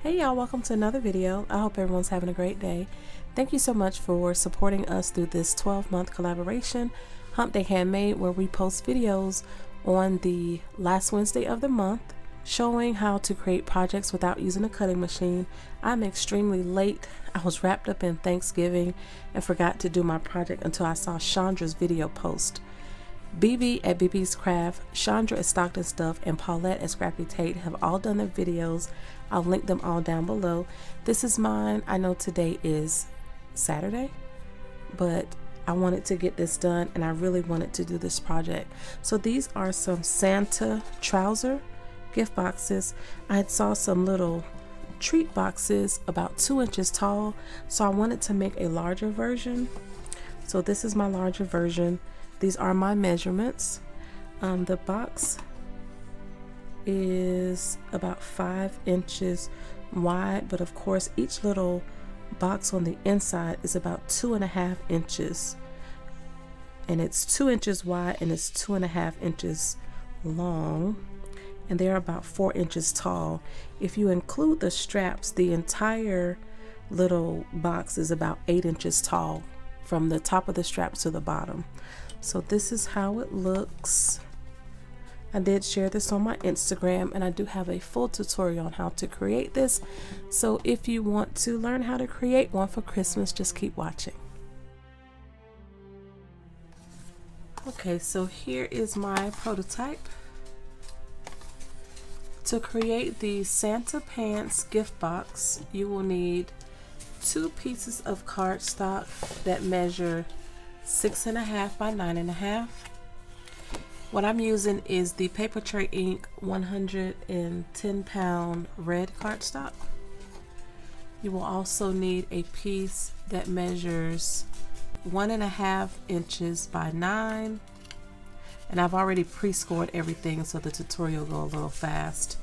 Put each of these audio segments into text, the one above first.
Hey y'all, welcome to another video. I hope everyone's having a great day. Thank you so much for supporting us through this 12-month collaboration, Hump Day Handmade, where we post videos on the last Wednesday of the month showing how to create projects without using a cutting machine. I'm extremely late. I was wrapped up in Thanksgiving and forgot to do my project until I saw Chandra's video post. BB at BB's Craft, Chandra at Stockton Stuff, and Paulette at Scrappy Tate have all done their videos. I'll link them all down below. This is mine. I know today is Saturday, but I wanted to get this done and I really wanted to do this project. So these are some Santa trouser gift boxes. I had saw some little treat boxes about 2 inches tall, so I wanted to make a larger version. So this is my larger version. These are my measurements. The box is about 5 inches wide, but of course each little box on the inside is about 2.5 inches, and it's 2 inches wide and it's 2.5 inches long, and they're about 4 inches tall. If you include the straps, the entire little box is about 8 inches tall from the top of the straps to the bottom. So this is how it looks. I did share this on my Instagram, and I do have a full tutorial on how to create this. So if you want to learn how to create one for Christmas, just keep watching. Okay, so here is my prototype. To create the Santa Pants gift box, you will need 2 pieces of cardstock that measure 6.5 by 9.5. What I'm using is the Paper Tray Ink 110-pound red cardstock. You will also need a piece that measures 1.5 inches by 9. And I've already pre-scored everything so the tutorial will go a little fast.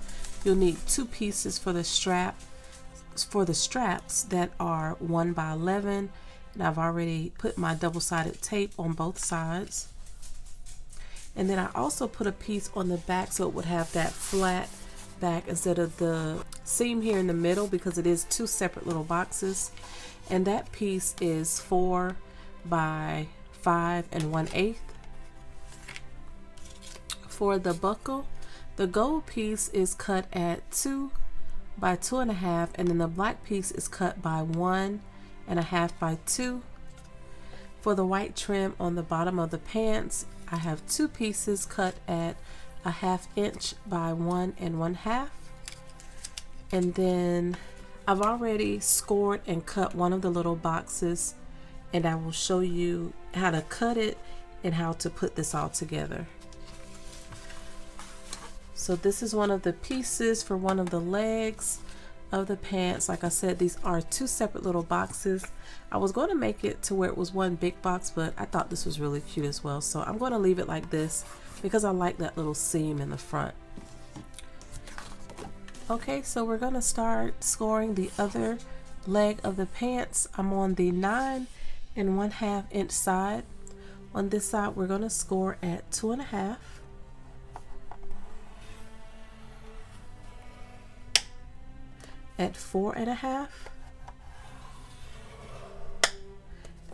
You'll need 2 pieces for the straps that are 1 by 11. And I've already put my double-sided tape on both sides. And then I also put a piece on the back so it would have that flat back instead of the seam here in the middle, because it is 2 separate little boxes. And that piece is 4 by 5 1/8. For the buckle, the gold piece is cut at 2 by 2.5, and then the black piece is cut by 1.5 by 2. For the white trim on the bottom of the pants, I have 2 pieces cut at 1/2 inch by 1 1/2. And then I've already scored and cut one of the little boxes, and I will show you how to cut it and how to put this all together. So this is one of the pieces for one of the legs of the pants. Like I said, these are 2 separate little boxes. I was going to make it to where it was one big box, but I thought this was really cute as well, so I'm going to leave it like this because I like that little seam in the front. Okay, so we're going to start scoring the other leg of the pants. I'm on the 9 1/2 inch side. On this side we're going to score at 2.5. at 4.5,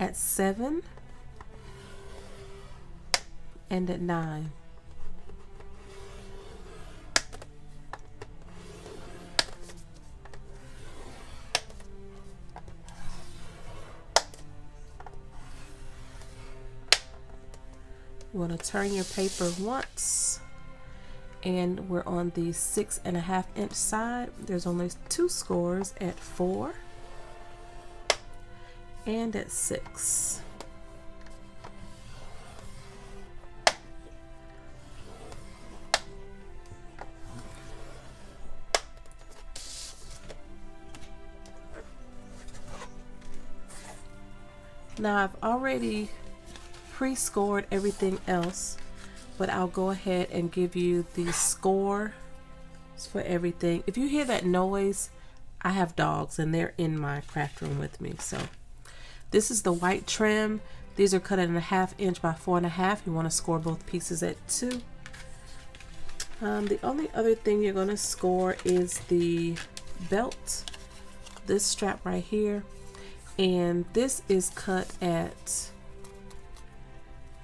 at 7, and at 9. You want to turn your paper once, and we're on the 6.5 inch side. There's only 2 scores at 4 and at 6. Now I've already pre-scored everything else, but I'll go ahead and give you the score for everything. If you hear that noise, I have dogs and they're in my craft room with me. So this is the white trim. These are cut at 1/2 inch by 4.5. You want to score both pieces at 2. The only other thing you're going to score is the belt, this strap right here, and this is cut at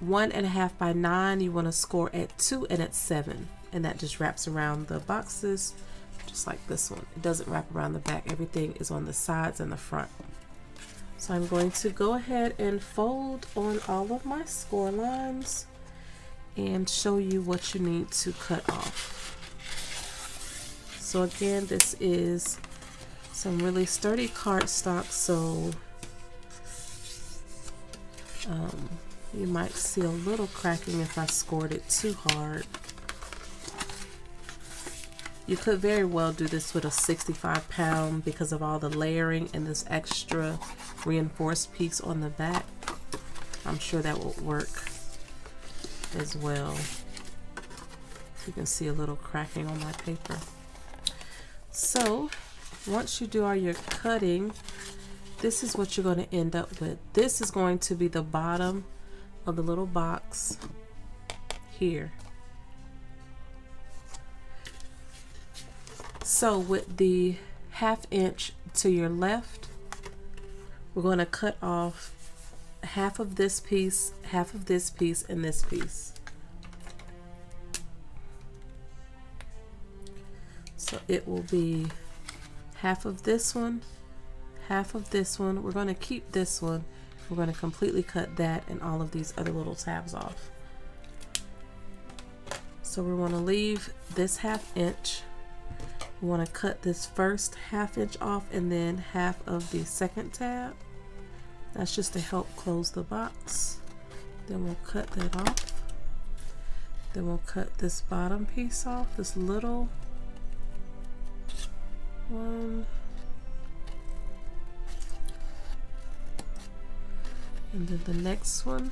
1.5 by 9. You want to score at 2 and at 7, and that just wraps around the boxes just like this one. It doesn't wrap around the back. Everything is on the sides and the front. So I'm going to go ahead and fold on all of my score lines and show you what you need to cut off. So again, this is some really sturdy cardstock, so you might see a little cracking if I scored it too hard. You could very well do this with a 65-pound because of all the layering and this extra reinforced piece on the back. I'm sure that will work as well. You can see a little cracking on my paper. So once you do all your cutting, this is what you're going to end up with. This is going to be the bottom of the little box here. So with the 1/2 inch to your left, we're going to cut off half of this piece, half of this piece, and this piece. So it will be half of this one, half of this one. We're going to keep this one. We're going to completely cut that and all of these other little tabs off. So we want to leave this 1/2 inch. We want to cut this first 1/2 inch off and then half of the second tab. That's just to help close the box. Then we'll cut that off. Then we'll cut this bottom piece off, this little one. And then the next one,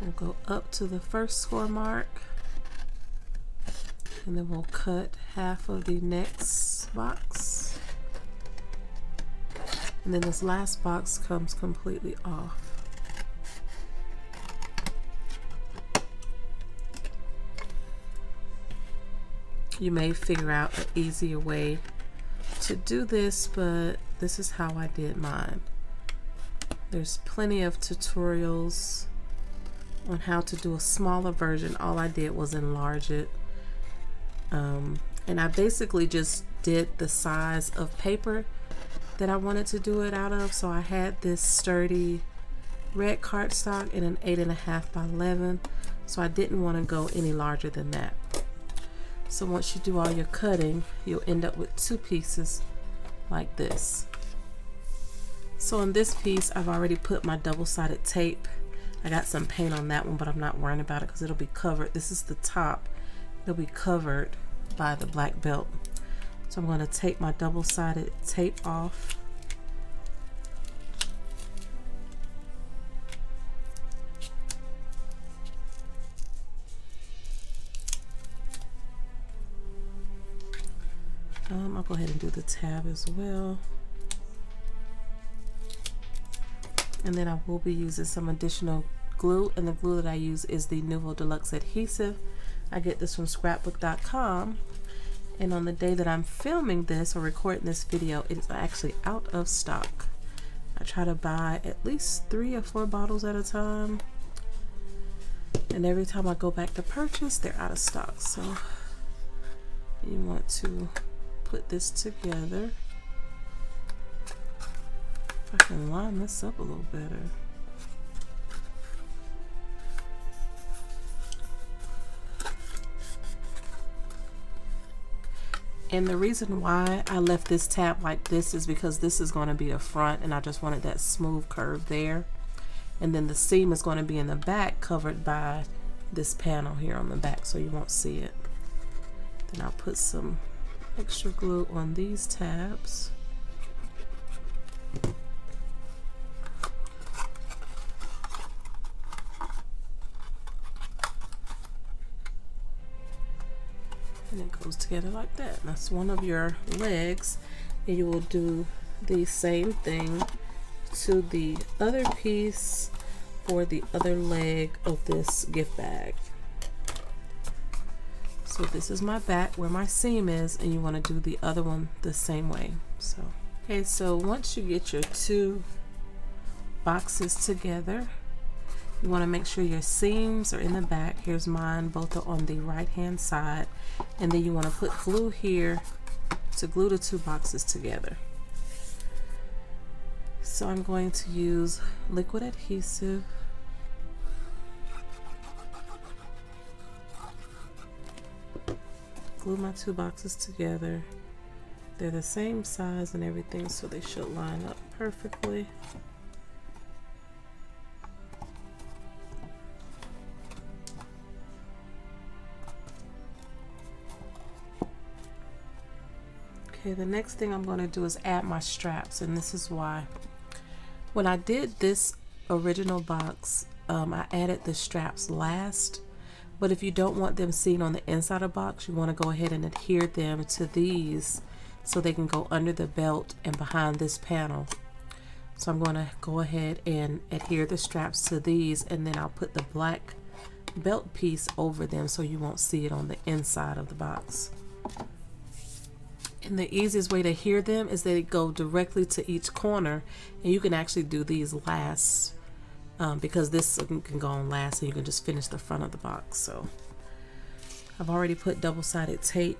we'll go up to the first score mark. And then we'll cut half of the next box. And then this last box comes completely off. You may figure out an easier way to do this, but this is how I did mine. There's plenty of tutorials on how to do a smaller version. All I did was enlarge it. And I basically just did the size of paper that I wanted to do it out of. So I had this sturdy red cardstock in an 8.5 by 11. So I didn't want to go any larger than that. So once you do all your cutting, you'll end up with 2 pieces like this. So on this piece, I've already put my double-sided tape. I got some paint on that one, but I'm not worrying about it because it'll be covered. This is the top. It'll be covered by the black belt. So I'm going to take my double-sided tape off. I'll go ahead and do the tab as well. And then I will be using some additional glue, and the glue that I use is the Nouveau Deluxe adhesive. I get this from scrapbook.com, and on the day that I'm filming this or recording this video, it is actually out of stock. I try to buy at least 3 or 4 bottles at a time, and every time I go back to purchase, they're out of stock. So you want to put this together. If I can line this up a little better. And the reason why I left this tab like this is because this is going to be the front, and I just wanted that smooth curve there. And then the seam is going to be in the back, covered by this panel here on the back, so you won't see it. Then I'll put some extra glue on these tabs. And it goes together like that. And that's one of your legs, and you will do the same thing to the other piece for the other leg of this gift bag. So this is my back where my seam is, and you want to do the other one the same way. So okay, so once you get your two boxes together, you want to make sure your seams are in the back. Here's mine, both are on the right hand side, and then you want to put glue here to glue the two boxes together. So I'm going to use liquid adhesive. Glue my two boxes together. They're the same size and everything, so they should line up perfectly. Okay, the next thing I'm going to do is add my straps, and this is why. When I did this original box, I added the straps last. But if you don't want them seen on the inside of the box, you want to go ahead and adhere them to these so they can go under the belt and behind this panel. So I'm going to go ahead and adhere the straps to these, and then I'll put the black belt piece over them so you won't see it on the inside of the box. And the easiest way to adhere them is they go directly to each corner, and you can actually do these last. Because this can go on last, and you can just finish the front of the box. So I've already put double-sided tape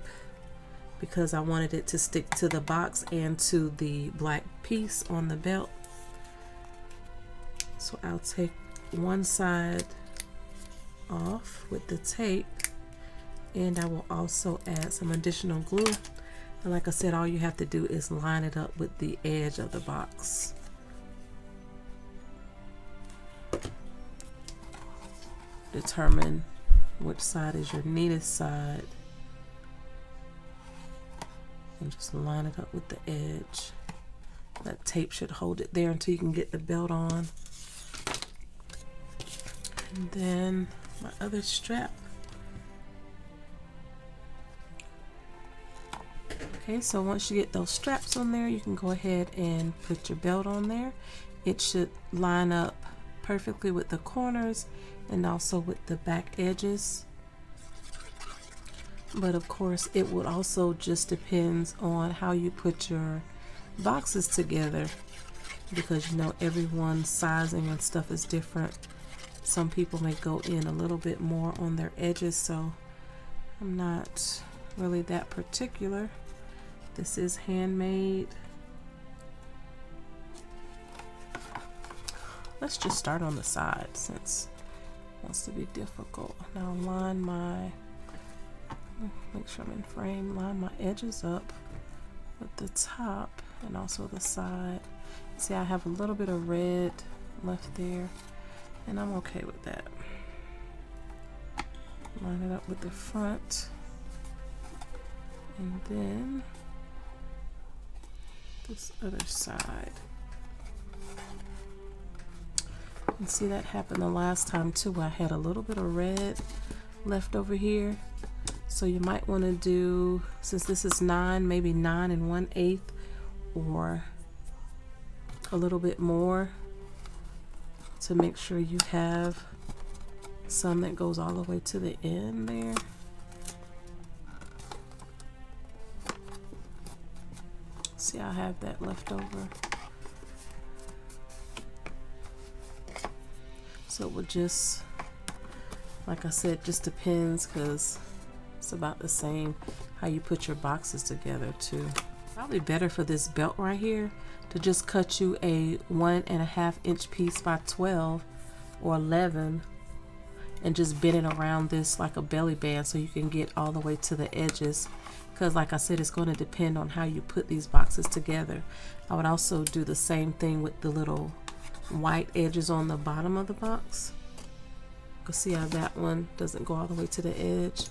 because I wanted it to stick to the box and to the black piece on the belt. So I'll take one side off with the tape, and I will also add some additional glue. And like I said, all you have to do is line it up with the edge of the box. Determine which side is your neatest side, and just line it up with the edge. That tape should hold it there until you can get the belt on. And then my other strap. Okay, so once you get those straps on there, you can go ahead and put your belt on there. It should line up perfectly with the corners and also with the back edges. But of course, it would also just depends on how you put your boxes together, because you know everyone's sizing and stuff is different. Some people may go in a little bit more on their edges, so I'm not really that particular. This is Handmade. Let's just start on the side since it wants to be difficult. Now line my, make sure I'm in frame, line my edges up with the top and also the side. See, I have a little bit of red left there, and I'm okay with that. Line it up with the front, and then this other side. And see, that happened the last time too. I had a little bit of red left over here, so you might want to do, since this is 9, maybe 9 1/8 or a little bit more, to make sure you have some that goes all the way to the end there. See, I have that left over. So it would just, like I said, just depends, because it's about the same how you put your boxes together too. Probably better for this belt right here to just cut you a 1.5 inch piece by 12 or 11 and just bend it around this like a belly band so you can get all the way to the edges, because like I said, it's going to depend on how you put these boxes together. I would also do the same thing with the little white edges on the bottom of the box. You can see how that one doesn't go all the way to the edge,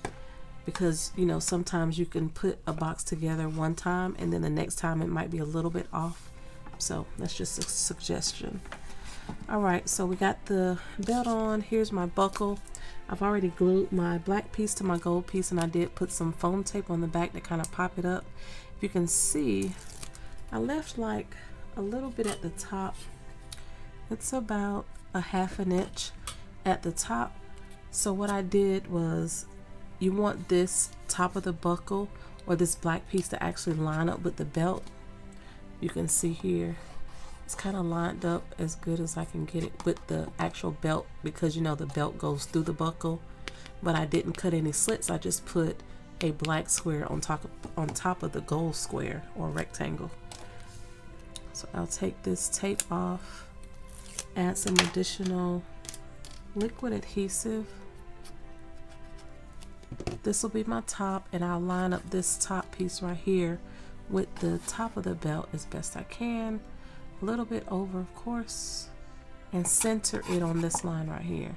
because you know sometimes you can put a box together one time and then the next time it might be a little bit off. So that's just a suggestion. Alright, so we got the belt on. Here's my buckle. I've already glued my black piece to my gold piece, and I did put some foam tape on the back to kind of pop it up. If you can see, I left like a little bit at the top. It's about a 1/2 inch at the top. So what I did was you want this top of the buckle or this black piece to actually line up with the belt. You can see here it's kind of lined up as good as I can get it with the actual belt, because you know the belt goes through the buckle, but I didn't cut any slits. I just put a black square on top of the gold square or rectangle. So I'll take this tape off, add some additional liquid adhesive. This will be my top, and I'll line up this top piece right here with the top of the belt as best I can, a little bit over of course, and center it on this line right here.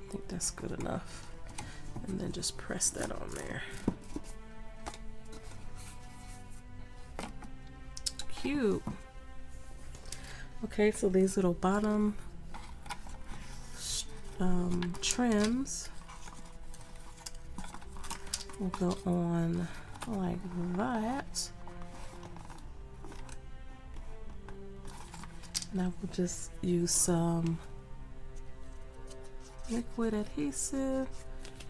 I think that's good enough, and then just press that on there. Cute. Okay, so these little bottom trims will go on like that, and I will just use some liquid adhesive.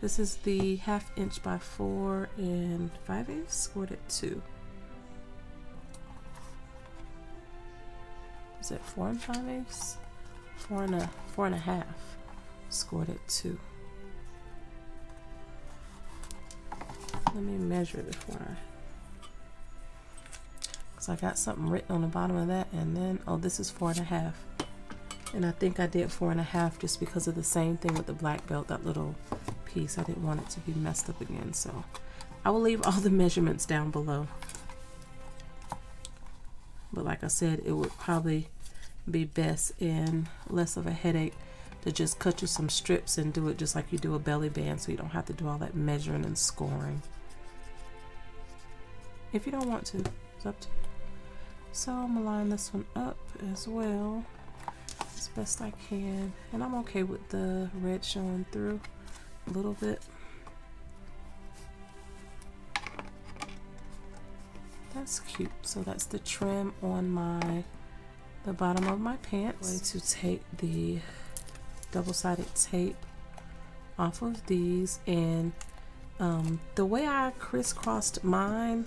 This is the 1/2 inch by 4 5/8, scored at 2. Is it 4 5/8? 4 1/2, scored at 2. Let me measure it before because I got something written on the bottom of that, and then this is 4 1/2, and I think I did 4 1/2 just because of the same thing with the black belt, that little piece. I didn't want it to be messed up again, so I will leave all the measurements down below. But like I said, it would probably be best and less of a headache to just cut you some strips and do it just like you do a belly band, so you don't have to do all that measuring and scoring. If you don't want to, it's up to you. So I'm gonna line this one up as well as best I can, and I'm okay with the red showing through a little bit. That's cute. So that's the trim on the bottom of my pants. I'm going to take the double-sided tape off of these, and the way I crisscrossed mine,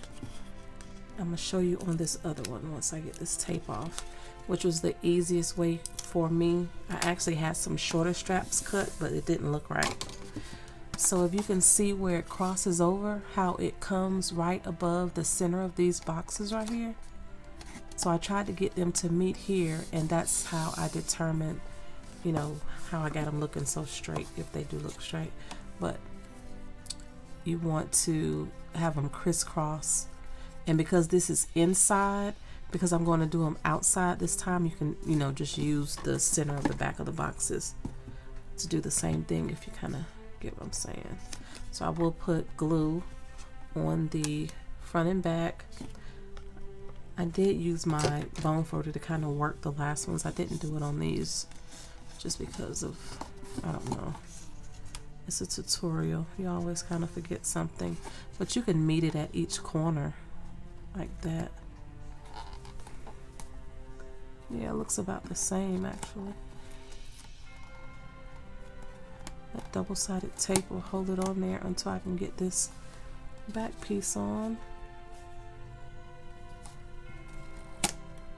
I'm gonna show you on this other one once I get this tape off, which was the easiest way for me. I actually had some shorter straps cut, but it didn't look right. So if you can see where it crosses over, how it comes right above the center of these boxes right here. So I tried to get them to meet here, and that's how I determined, you know, how I got them looking so straight, if they do look straight. But you want to have them crisscross, and because this is inside, because I'm going to do them outside this time, you can, you know, just use the center of the back of the boxes to do the same thing, if you kind of get what I'm saying. So I will put glue on the front and back. I did use my bone folder to kind of work the last ones. I didn't do it on these just because of, I don't know, it's a tutorial. You always kind of forget something, but you can meet it at each corner like that. Yeah, it looks about the same actually. That double-sided tape will hold it on there until I can get this back piece on.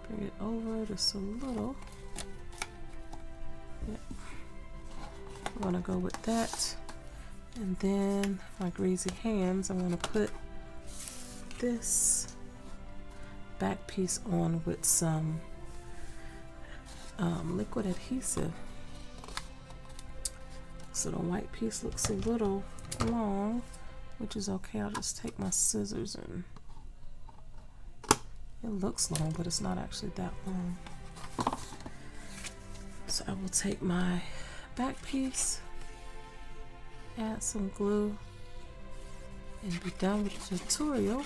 Bring it over just a little. Yep. I'm gonna go with that. And then my greasy hands, I'm gonna put this back piece on with some liquid adhesive. So the white piece looks a little long, which is okay. I'll just take my scissors, and it looks long, but it's not actually that long. So I will take my back piece, add some glue, and be done with the tutorial.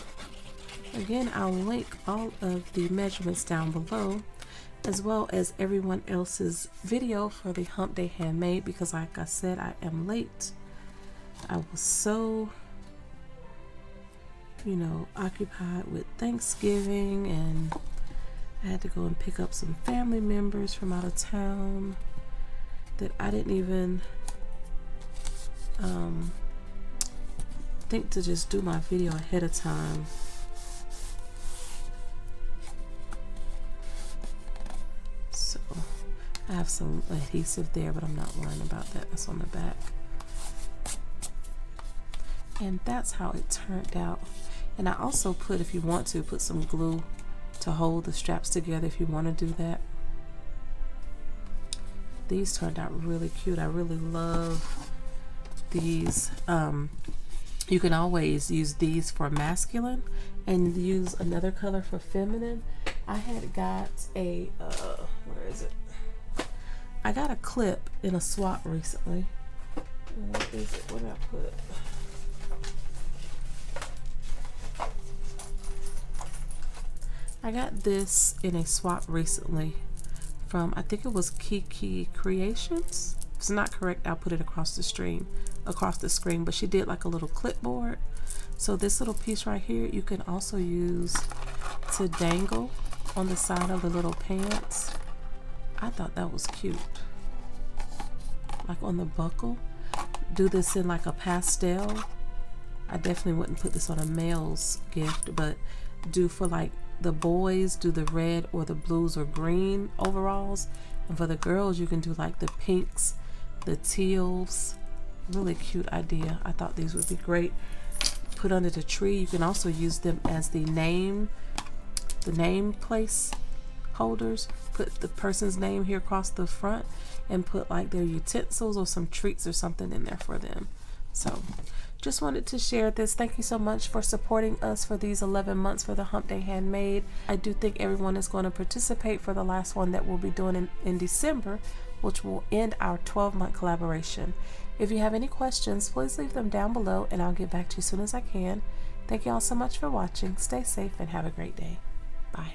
Again, I'll link all of the measurements down below, as well as everyone else's video for the Hump Day Handmade, because like I said, I am late. I was so, you know, occupied with Thanksgiving and I had to go and pick up some family members from out of town that I didn't even think to just do my video ahead of time. So I have some adhesive there, but I'm not worrying about that. That's on the back. And that's how it turned out. And I also put, if you want to, put some glue to hold the straps together if you want to do that. These turned out really cute. I really love these. You can always use these for masculine and use another color for feminine. I had got a, where is it? I got a clip in a swap recently. What is it? What did I put? I got this in a swap recently from, I think it was Kiki Creations. If it's not correct, I'll put it across the screen, but she did like a little clipboard. So this little piece right here, you can also use to dangle on the side of the little pants. I thought that was cute. Like on the buckle. Do this in like a pastel. I definitely wouldn't put this on a male's gift, but do for like the boys, do the red or the blues or green overalls, and for the girls you can do like the pinks, the teals. Really cute idea. I thought these would be great. Put under the tree. You can also use them as the name place holders. Put the person's name here across the front and put like their utensils or some treats or something in there for them. So just wanted to share this. Thank you so much for supporting us for these 11 months for the Hump Day Handmade. I do think everyone is going to participate for the last one that we'll be doing in December, which will end our 12-month collaboration. If you have any questions, please leave them down below and I'll get back to you as soon as I can. Thank you all so much for watching. Stay safe and have a great day. Bye.